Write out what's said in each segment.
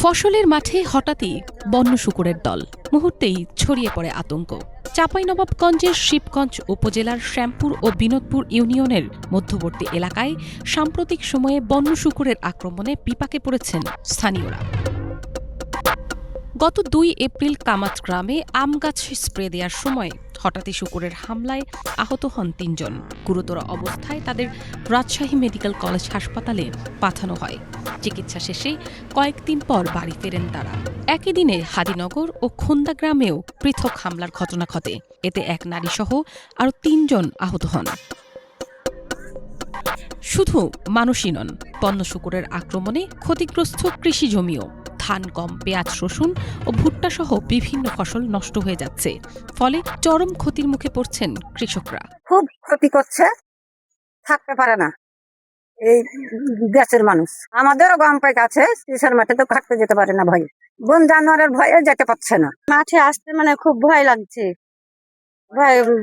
ফসলের মাঠে হঠাৎই বন্য শূকরের দল, মুহূর্তেই ছড়িয়ে পড়ে আতঙ্ক। চাঁপাইনবাবগঞ্জের শিবগঞ্জ উপজেলার শ্যামপুর ও বিনোদপুর ইউনিয়নের মধ্যবর্তী এলাকায় সাম্প্রতিক সময়ে বন্য শূকরের আক্রমণে বিপাকে পড়েছেন স্থানীয়রা। গত ২ এপ্রিল কামাত গ্রামে আম গাছে স্প্রে দেওয়ার সময় হঠাৎই শূকরের হামলায় আহত হন ৩ জন। গুরুতর অবস্থায় তাদের রাজশাহী মেডিকেল কলেজ হাসপাতালে পাঠানো হয়। চিকিৎসা শেষে কয়েকদিন পর বাড়ি ফেরেন তারা। একই দিনে হাদিনগর ও খুন্দা গ্রামেও পৃথক হামলার ঘটনা ঘটে। এতে এক নারীসহ আরও ৩ জন আহত হন। শুধু মানুষই নন, বন্য শূকরের আক্রমণে ক্ষতিগ্রস্ত কৃষি জমিও। ধান, গম, পেঁয়াজ, রসুন ও ভুট্টা সহ বিভিন্ন ফসল নষ্ট হয়ে যাচ্ছে। ফলে চরম ক্ষতির মুখে পড়ছেন কৃষকরা। খুব ক্ষতি করছে, থাকতে পারে না এই দেশের মানুষ। আমাদেরও গম পাই আছে, কৃষের মাঠে তো কাটতে যেতে পারে না, ভয়ে বন জানোয়ারের ভয়ে যেতে পারছে না। মাঠে আসতে মানে খুব ভয় লাগছে,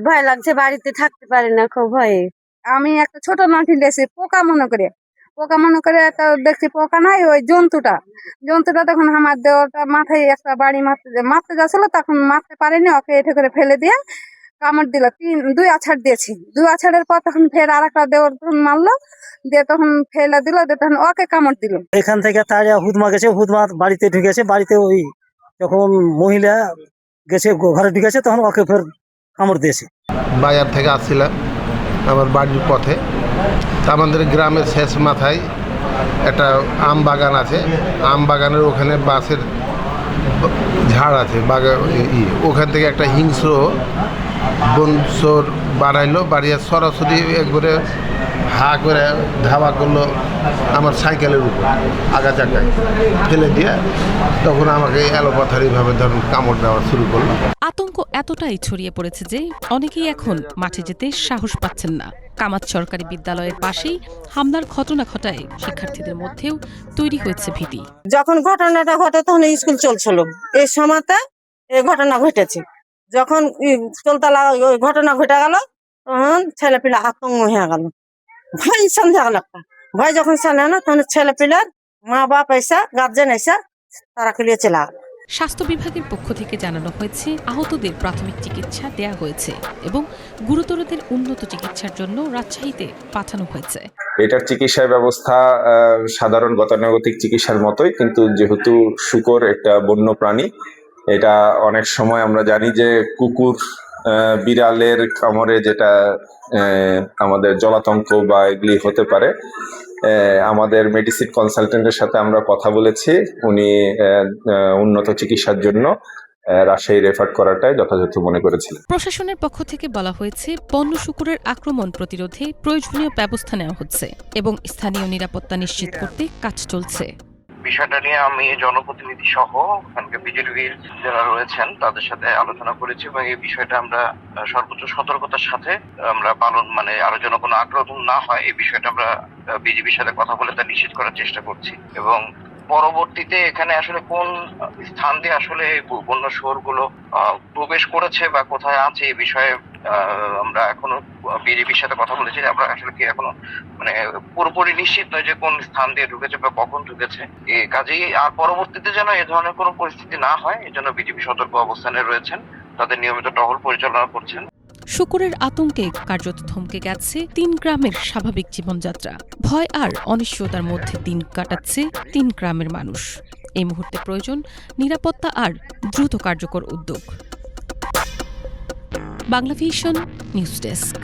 ভয় লাগছে, বাড়িতে থাকতে পারে না, খুব ভয়ে। আমি একটা ছোট মাঠে লেছি, পোকা মনে করে একটা দেখছি পোকা নাই, ওই জন্তুটা তখন আমার দেওয়াটা মাথায় একটা বাড়ি মারতে যাচ্ছিল, তখন মারতে পারেনি, ওকে এঠে করে ফেলে দিয়ে কামড় দিল। 2 আছাড় দিয়েছি। 2 আছাড়ের পর তখন ফের আর একটা দেওয়ার মারলো, দিয়ে তখন ফেলে দিল, তখন ওকে কামড় দিল। এখান থেকে তার হুদমা গেছে, হুদমা বাড়িতে ঢুকেছে। বাড়িতে ওই যখন মহিলা গেছে ঘরে ঢুকেছে, তখন ওকে ফের কামড় দিয়েছে। বাজার থেকে আসছিলাম আমার বাড়ির পথে, তা আমাদের গ্রামের শেষ মাথায় একটা আম বাগান আছে। আম বাগানের ওখানে বাঁশের ঝাড় আছে, ওখান থেকে একটা হিংস্র বনসর বাড়াইলো, বাড়িয়ে সরাসরি একবারে হা করে ধাওয়া করলো আমার সাইকেলের উপর, আগা চাকায় ফেলে দিয়ে তখন আমাকে এলোপাথারিভাবে ধরুন কামড় দেওয়া শুরু করলো। আতঙ্ক এতটাই ছড়িয়ে পড়েছে যে অনেকেই এখন মাঠে যেতে সাহস পাচ্ছেন না। কামাত সরকারি বিদ্যালয়ের পাশেই হামলার ঘটনা ঘটায় শিক্ষার্থীদের মধ্যেও তৈরি হয়েছে ভীতি। যখন ঘটনাটা ঘটে তখন স্কুল চলছিল, এই সময়তে এই ঘটনা ঘটেছে। যখন ওই ঘটনা ঘটে গেল, তখন ছেলেপিলা আতঙ্ক হয়ে গেল, ভয় সন্দেহ গেল। ভয় যখন চলে না, তখন ছেলেপিলার মা বাপ এসে, গার্জেন এসে তারা খেলিয়ে চলে গেল। স্বাস্থ্য বিভাগের পক্ষ থেকে জানানো হয়েছে, আহতদের প্রাথমিক চিকিৎসা দেয়া হয়েছে এবং গুরুতরদের উন্নত চিকিৎসার জন্য রাজশাহীতে পাঠানো হয়েছে। এটার চিকিৎসা ব্যবস্থা সাধারণ গতানুগতিক চিকিৎসার মতোই, কিন্তু যেহেতু শূকর একটা বন্য প্রাণী, এটা অনেক সময় আমরা জানি যে কুকুর, বিড়ালের কামড়ে যেটা আমাদের জলাতঙ্ক বা এগুলি হতে পারে। আমাদের মেডিসিন কনসালটেন্টের সাথে আমরা কথা বলেছি, উনি উন্নত চিকিৎসার জন্য রাজশাহী রেফার করাটাই যথাযথ মনে করেছিলেন। প্রশাসনের পক্ষ থেকে বলা হয়েছে, বন্য শূকরের আক্রমণ প্রতিরোধে প্রয়োজনীয় ব্যবস্থা নেওয়া হচ্ছে এবং স্থানীয় নিরাপত্তা নিশ্চিত করতে কাজ চলছে। বিষয়টা নিয়ে আমি জনপ্রতিনিধি সহ ওখানকার বিজেপির যারা রয়েছেন তাদের সাথে আলোচনা করেছি এবং এই বিষয়টা আমরা সর্বোচ্চ সতর্কতার সাথে আমরা পালন, মানে আরো যেন কোনো আক্রমণ না হয়, এই বিষয়টা আমরা বিজেপির সাথে কথা বলে তা নিশ্চিত করার চেষ্টা করছি। এবং পরবর্তীতে এখানে আসলে কোন স্থান দিয়ে আসলে বন্য শুয়োরগুলো প্রবেশ করেছে বা কোথায় আছে এই বিষয়ে আমরা এখনো বিজেপির সাথে কথা বলেছি। আমরা আসলে কি এখনো মানে পুরোপুরি নিশ্চিত নয় যে কোন স্থান দিয়ে ঢুকেছে বা কখন ঢুকেছে। এই কাজেই আর পরবর্তীতে যেন এ ধরনের কোনো পরিস্থিতি না হয়, এজন্য বিজেপি সতর্ক অবস্থানে রয়েছেন, তাদের নিয়মিত টহল পরিচালনা করছেন। শূকরের আতঙ্কে কার্যত থমকে গেছে 3 গ্রামের স্বাভাবিক জীবনযাত্রা। ভয় আর অনিশ্চয়তার মধ্যে দিন কাটাচ্ছে 3 গ্রামের মানুষ। এই মুহূর্তে প্রয়োজন নিরাপত্তা আর দ্রুত কার্যকর উদ্যোগ। Bangla vision news desk.